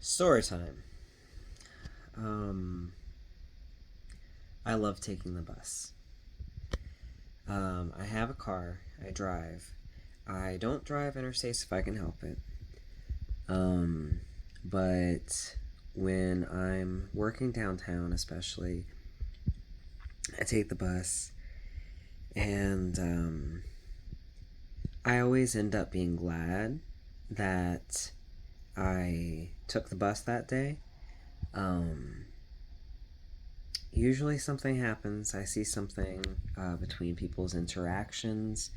Story time. Um, I love taking the bus. I have a car. I drive. I don't drive interstates if I can help it. Um, but when I'm working downtown, especially, I take the bus, and I always end up being glad that I took the bus that day. Um, Usually something happens. I see something between people's interactions.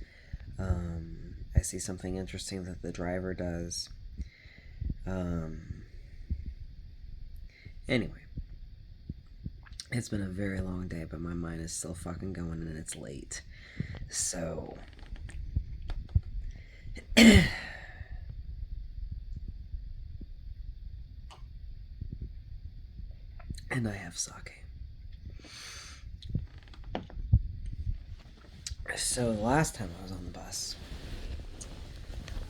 I see something interesting that the driver does. Um, anyway, it's been a very long day, but my mind is still fucking going and it's late. So, and I have sake. So, the last time I was on the bus,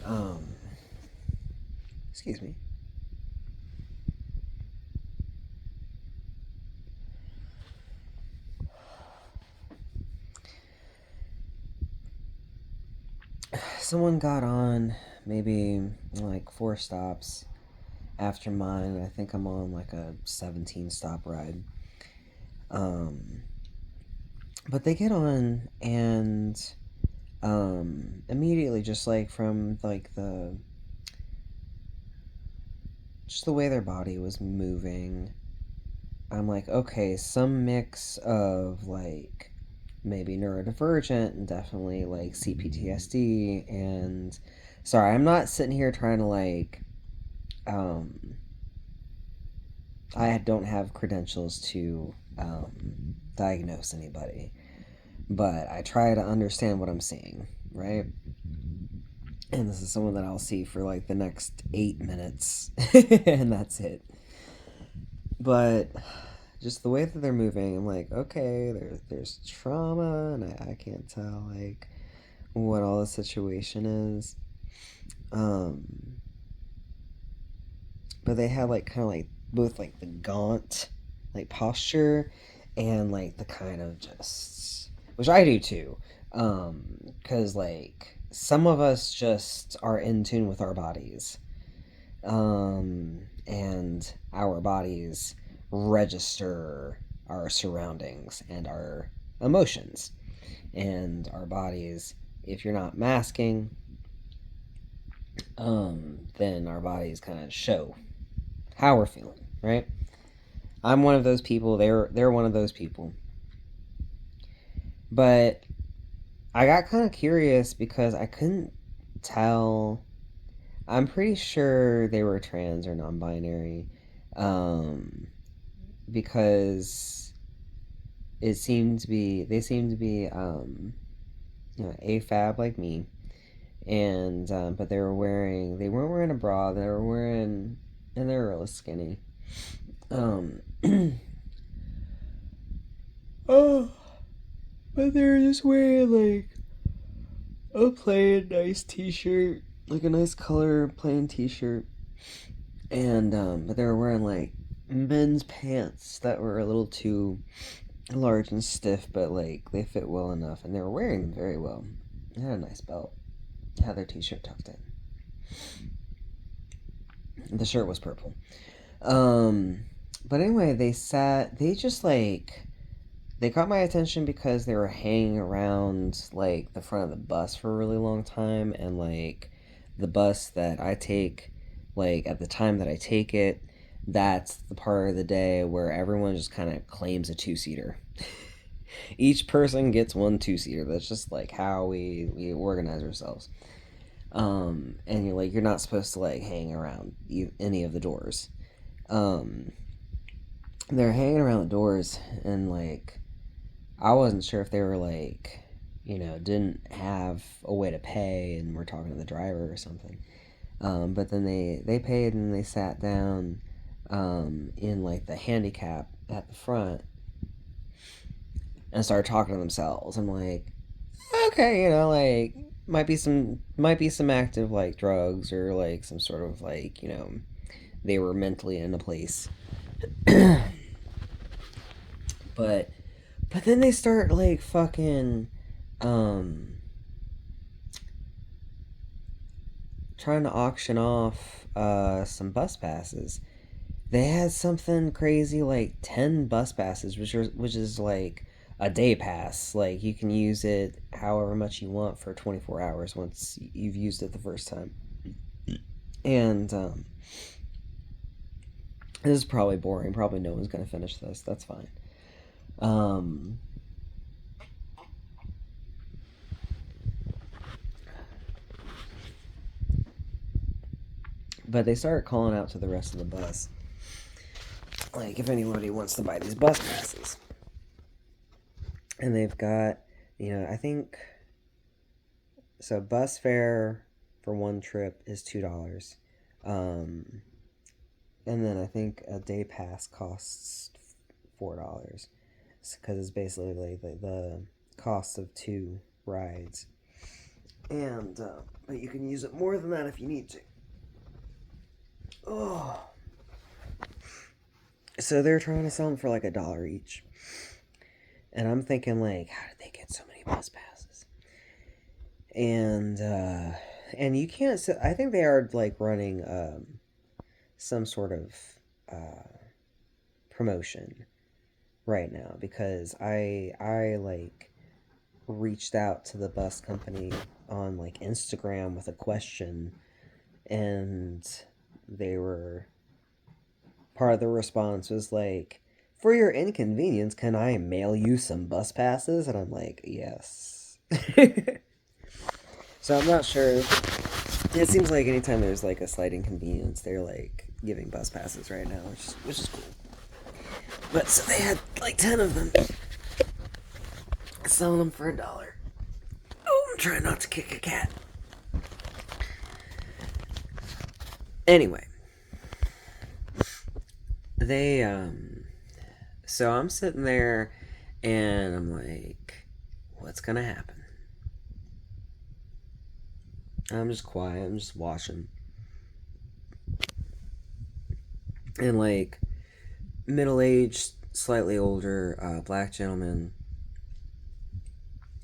um, excuse me, someone got on maybe like 4 stops after mine. I think I'm on like a 17 stop ride. Um, but they get on and immediately, just like from like the just the way their body was moving, I'm like, okay, some mix of like maybe neurodivergent and definitely like CPTSD. And sorry, I'm not sitting here trying to like um I don't have credentials to diagnose anybody, but I try to understand what I'm seeing, right? And this is someone that I'll see for like the next 8 minutes, and that's it. But just the way that they're moving, I'm like, okay, there's trauma, and I can't tell like what all the situation is. Um, but they have like kind of like both like the gaunt like posture and like the kind of just, which I do too, because like some of us just are in tune with our bodies, and our bodies register our surroundings and our emotions, and our bodies, if you're not masking, then our bodies kind of show how we're feeling, right? I'm one of those people. They're one of those people. But I got kind of curious because I couldn't tell. I'm pretty sure they were trans or non-binary, um, because they seemed to be AFAB like me, and but they weren't wearing a bra. They were wearing, and they were really skinny. Um, oh, but they were just wearing like a plain nice t-shirt, like a nice color plain t-shirt, and but they were wearing like men's pants that were a little too large and stiff, but like they fit well enough, and they were wearing them very well. They had a nice belt. They had their t-shirt tucked in. The shirt was purple. Um, but anyway, they just like, they caught my attention because they were hanging around like the front of the bus for a really long time, and like the bus that I take, like at the time that I take it, that's the part of the day where everyone just kind of claims a two-seater. Each person gets one two-seater. That's just like how we organize ourselves. And you're not supposed to like hang around any of the doors. Um, they're hanging around the doors, and like I wasn't sure if they were like, didn't have a way to pay and were talking to the driver or something. But then they paid and they sat down in like the handicap at the front and started talking to themselves. I'm like, okay, like might be some active like drugs or like some sort of like they were mentally in a place. but but then they start like fucking um trying to auction off some bus passes. They had something crazy like 10 bus passes, which is like a day pass. Like you can use it however much you want for 24 hours once you've used it the first time. And this is probably boring. Probably no one's gonna finish this. That's fine. Um, but they started calling out to the rest of the bus, like if anybody wants to buy these bus passes. And they've got, I think so. Bus fare for one trip is $2. Um, and then I think a day pass costs $4 because it's basically like the cost of two rides. And but you can use it more than that if you need to. Oh, so they're trying to sell them for like $1 each, and I'm thinking like, how did they get so many bus passes? And you can't. I think they are like running some sort of promotion right now because I like reached out to the bus company on like Instagram with a question, and they were part of the response was like, for your inconvenience, can I mail you some bus passes? And I'm like, yes. So I'm not sure. It seems like anytime there's like a slight inconvenience, they're like giving bus passes right now, which is cool. But so they had like 10 of them, selling them for $1. Oh, I'm trying not to kick a cat. Anyway, they so I'm sitting there and I'm like, what's gonna happen? I'm just quiet, I'm just watching. And like middle-aged, slightly older black gentleman,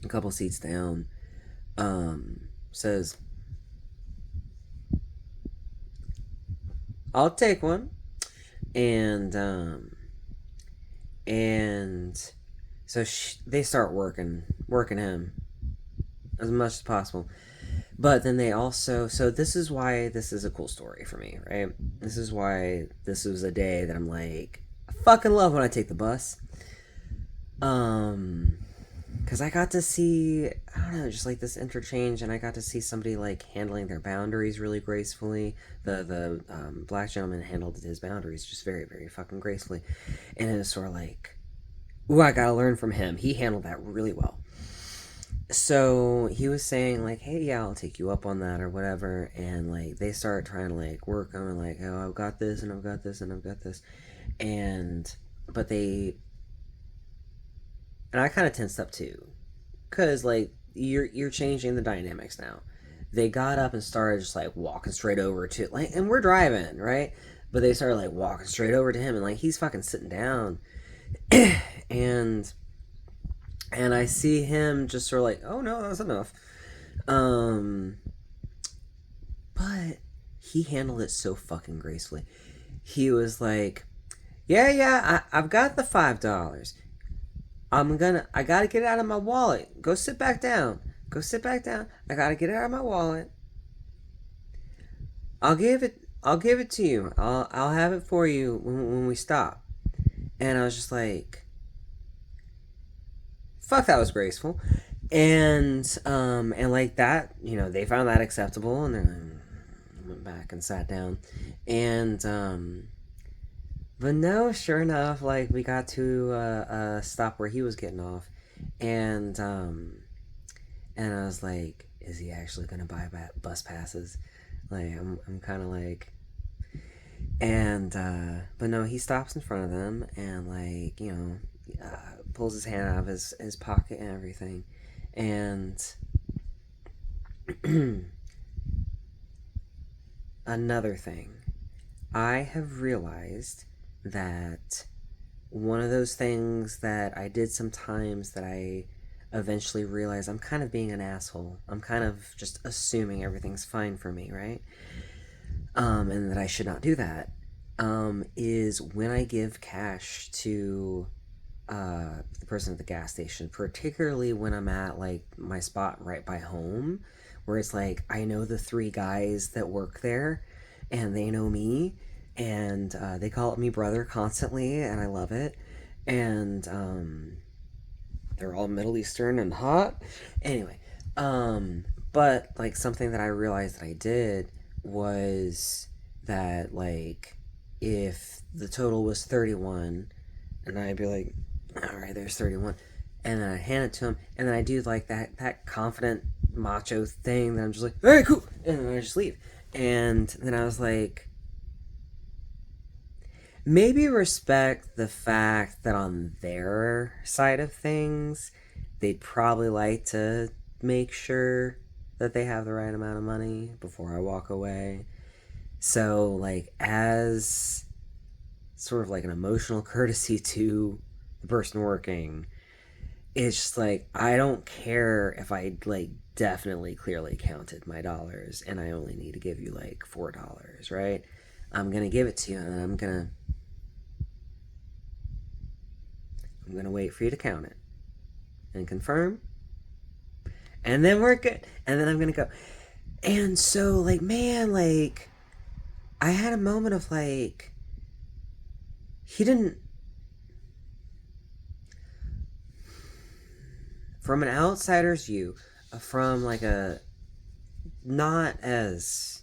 a couple seats down, says, I'll take one. And so they start working him as much as possible. But then they also, so this is why this is a cool story for me, right? This is why this was a day that I'm like, I fucking love when I take the bus. Because I got to see, I don't know, just like this interchange, and I got to see somebody like handling their boundaries really gracefully. The black gentleman handled his boundaries just very, very fucking gracefully. And it was sort of like, ooh, I gotta learn from him. He handled that really well. So he was saying like, hey, yeah, I'll take you up on that or whatever. And like they start trying to like work on it, like, oh, I've got this and I've got this and I've got this. And, but they, and I kind of tensed up too. Cause like you're changing the dynamics now. They got up and started just like walking straight over to like, and we're driving, right? But they started like walking straight over to him, and like he's fucking sitting down, and I see him just sort of like, oh no, that's enough. Um, but he handled it so fucking gracefully. He was like, yeah, I've got the $5. I gotta get it out of my wallet. Go sit back down. Go sit back down. I gotta get it out of my wallet. I'll give it to you. I'll have it for you when we stop. And I was just like, fuck, that was graceful. And like that, they found that acceptable, and then went back and sat down. And but no, sure enough, like we got to a stop where he was getting off, and I was like, is he actually gonna buy bus passes? Like I'm kind of like, and but no, he stops in front of them and like pulls his hand out of his pocket and everything, and another thing, I have realized that one of those things that I did sometimes that I eventually realized I'm kind of being an asshole. I'm kind of just assuming everything's fine for me, right? And that I should not do that. Is when I give cash to the person at the gas station, particularly when I'm at like my spot right by home, where it's like I know the three guys that work there, and they know me, and they call me brother constantly, and I love it, and they're all Middle Eastern and hot. Anyway, but like something that I realized that I did was that like if the total was 31, and I'd be like, all right, there's 31, and then I hand it to him, and then I do like that confident macho thing that I'm just like, all right, cool, and then I just leave. And then I was like, maybe respect the fact that on their side of things, they'd probably like to make sure that they have the right amount of money before I walk away. So, like, as sort of like an emotional courtesy to the person working, it's just like, I don't care if I, like, definitely clearly counted my dollars and I only need to give you, like, $4, right? I'm gonna give it to you, and I'm gonna wait for you to count it and confirm, and then we're good. And then I'm gonna go. And so, like, man, like, I had a moment of like, he didn't. From an outsider's view, from like a not as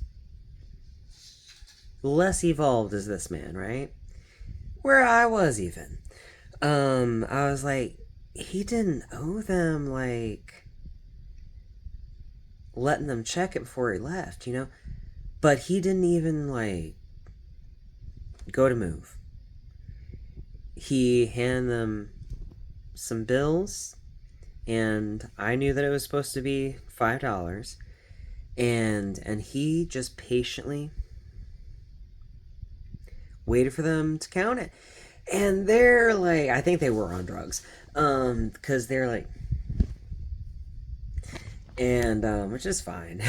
less evolved as this man, right? Where I was even. I was like, he didn't owe them like letting them check it before he left, you know? But he didn't even like go to move. He handed them some bills, and I knew that it was supposed to be $5, and he just patiently waited for them to count it. And they're like, I think they were on drugs, because they're like, and which is fine.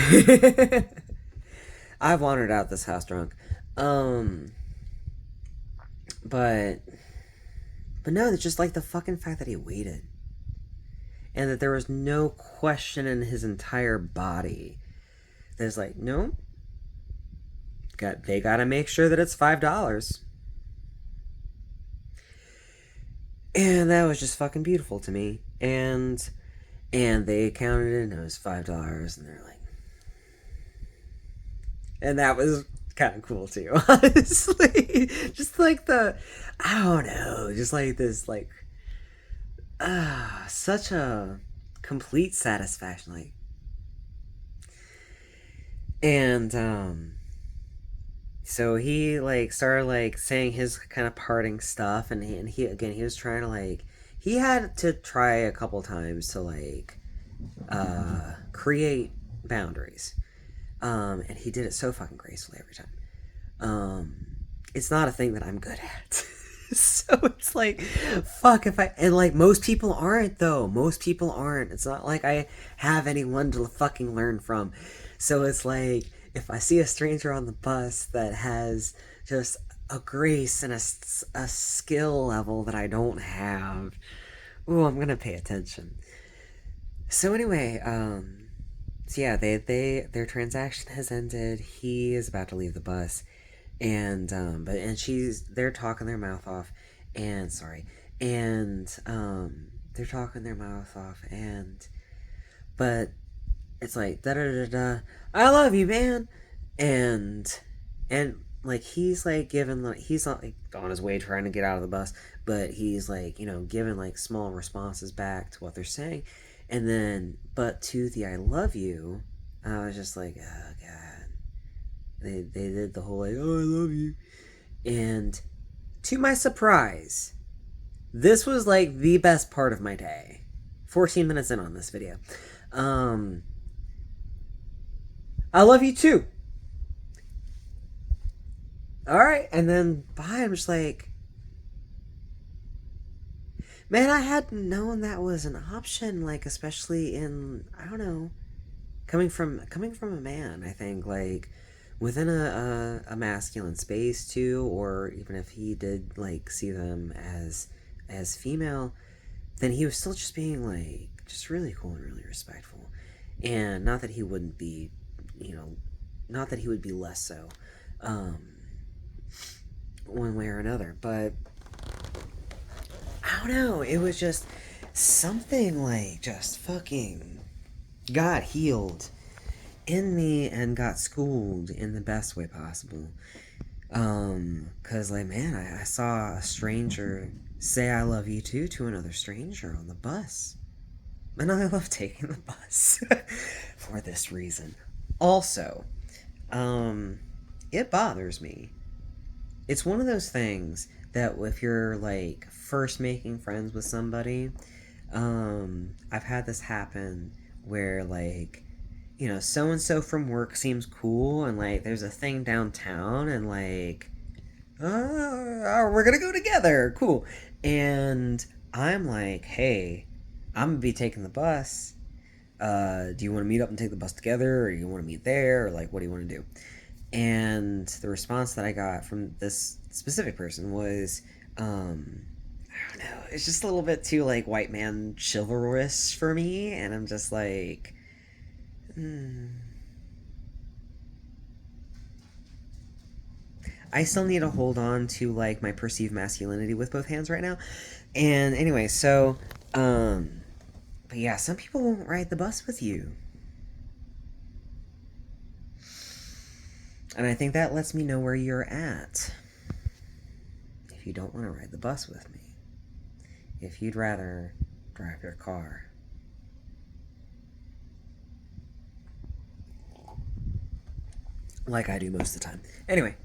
I've wandered out this house drunk, um, but no, it's just like the fucking fact that he waited, and that there was no question in his entire body. There's like, no, they gotta make sure that it's $5. And that was just fucking beautiful to me. And they counted it, and it was $5, and they're like, and that was kind of cool too, honestly. Just like I don't know, just like this, like, such a complete satisfaction, like, and so he like started like saying his kind of parting stuff, and he again, he was trying to like, he had to try a couple times to like create boundaries, and he did it so fucking gracefully every time. It's not a thing that I'm good at. So it's like, fuck, if I, and like most people aren't though. Most people aren't. It's not like I have anyone to fucking learn from. So it's like, if I see a stranger on the bus that has just a grace and a skill level that I don't have, ooh, I'm gonna pay attention. So anyway, so yeah, their transaction has ended. He is about to leave the bus, and they're talking their mouth off, and sorry, and they're talking their mouth off, and but it's like da da da da, I love you, man, and like he's like giving, like, he's not like on his way trying to get out of the bus, but he's like, you know, giving like small responses back to what they're saying, and then but to the I love you, I was just like, oh god, they did the whole like, oh, I love you, and to my surprise, this was like the best part of my day. 14 minutes in on this video. I love you too. all right, and then bye. I'm just like, man, I hadn't known that was an option. Like, especially in, I don't know, coming from a man. I think like within a masculine space too, or even if he did like see them as female, then he was still just being like just really cool and really respectful. And not that he wouldn't be, you know, not that he would be less so, um, one way or another. But I don't know. It was just something like just fucking got healed in me and got schooled in the best way possible. Cause like man, I saw a stranger say I love you too to another stranger on the bus. And I love taking the bus for this reason. Also, um, it bothers me. It's one of those things that if you're like first making friends with somebody, I've had this happen where like, so and so from work seems cool and like there's a thing downtown and like, we're gonna go together, cool. And I'm like, hey, I'm gonna be taking the bus. Do you want to meet up and take the bus together, or you want to meet there, or like, what do you want to do? And the response that I got from this specific person was, I don't know, it's just a little bit too like white man chivalrous for me, and I'm just like, I still need to hold on to like my perceived masculinity with both hands right now. And anyway, so, but yeah, some people won't ride the bus with you. And I think that lets me know where you're at. If you don't want to ride the bus with me, if you'd rather drive your car. Like I do most of the time. Anyway,